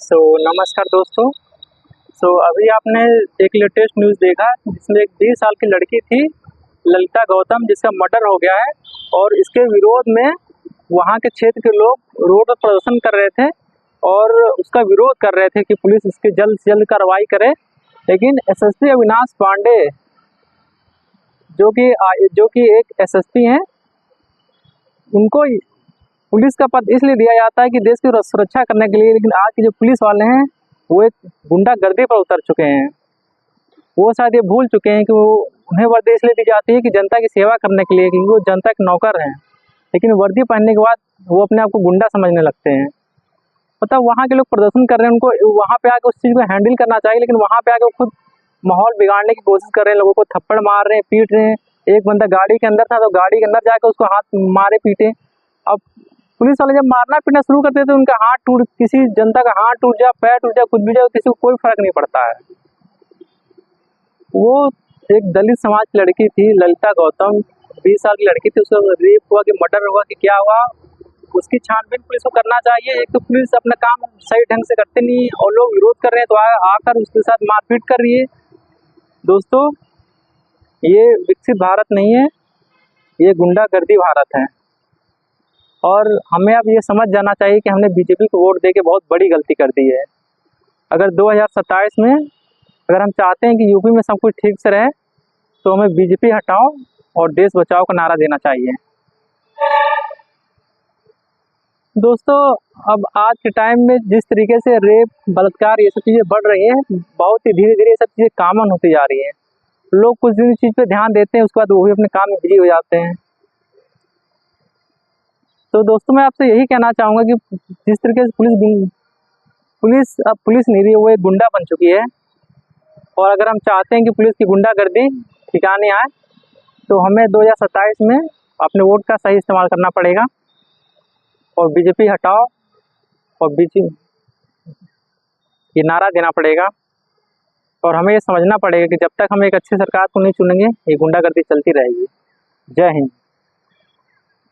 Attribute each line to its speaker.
Speaker 1: नमस्कार दोस्तों। अभी आपने एक लेटेस्ट न्यूज़ देखा जिसमें एक 20 साल की लड़की थी ललिता गौतम, जिसका मर्डर हो गया है। और इसके विरोध में वहाँ के क्षेत्र के लोग रोड पर प्रदर्शन कर रहे थे और उसका विरोध कर रहे थे कि पुलिस इसकी जल्द से जल्द कार्रवाई करे। लेकिन एसएसपी अविनाश पांडे जो कि एक एसएसपी हैं, उनको पुलिस का पद इसलिए दिया जाता है कि देश की सुरक्षा करने के लिए। लेकिन आज के जो पुलिस वाले हैं वो एक गुंडागर्दी पर उतर चुके हैं। वो शायद ये भूल चुके हैं कि उन्हें वर्दी इसलिए दी जाती है कि जनता की सेवा करने के लिए, क्योंकि वो जनता के नौकर हैं। लेकिन वर्दी पहनने के बाद वो अपने आप को गुंडा समझने लगते हैं। मतलब वहाँ के लोग प्रदर्शन कर रहे हैं, उनको वहाँ पे आके उस चीज़ को हैंडल करना चाहिए। लेकिन वहाँ पे आके वो खुद माहौल बिगाड़ने की कोशिश कर रहे हैं, लोगों को थप्पड़ मार रहे हैं, पीट रहे हैं। एक बंदा गाड़ी के अंदर था तो गाड़ी के अंदर जाकर उसको हाथ मारे पीटे। अब पुलिस वाले जब मारना पीटना शुरू करते हैं तो उनका किसी जनता का हाथ टूट जाए, पैर टूट जाए, कुछ भी जाए, किसी को कोई फर्क नहीं पड़ता है। वो एक दलित समाज की लड़की थी ललिता गौतम, 20 साल की लड़की थी। उसका रेप हुआ कि मर्डर हुआ कि क्या हुआ, उसकी छानबीन पुलिस को करना चाहिए। एक तो पुलिस अपना काम सही ढंग से करते नहीं और लोग विरोध कर रहे हैं तो आकर उसके साथ मारपीट कर रही है। दोस्तों, ये विकसित भारत नहीं है, ये गुंडागर्दी भारत है। और हमें अब ये समझ जाना चाहिए कि हमने बीजेपी को वोट देके बहुत बड़ी गलती कर दी है। अगर 2027 में अगर हम चाहते हैं कि यूपी में सब कुछ ठीक से रहे तो हमें बीजेपी हटाओ और देश बचाओ का नारा देना चाहिए। दोस्तों, अब आज के टाइम में जिस तरीके से रेप, बलात्कार, ये सब चीज़ें बढ़ रही हैं, बहुत ही धीरे धीरे ये सब चीज़ें कॉमन होती जा रही हैं। लोग कुछ दिन इस चीज़ पे ध्यान देते हैं, उसके बाद वो भी अपने काम में बिजी हो जाते हैं। तो दोस्तों, मैं आपसे यही कहना चाहूँगा कि जिस तरीके से पुलिस अब पुलिस नहीं रही, वो एक गुंडा बन चुकी है। और अगर हम चाहते हैं कि पुलिस की गुंडागर्दी ठिकाने आए तो हमें 2027 में अपने वोट का सही इस्तेमाल करना पड़ेगा और बीजेपी हटाओ और ये नारा देना पड़ेगा। और हमें ये समझना पड़ेगा कि जब तक हम एक अच्छी सरकार को नहीं चुनेंगे, ये गुंडागर्दी चलती रहेगी। जय हिंद।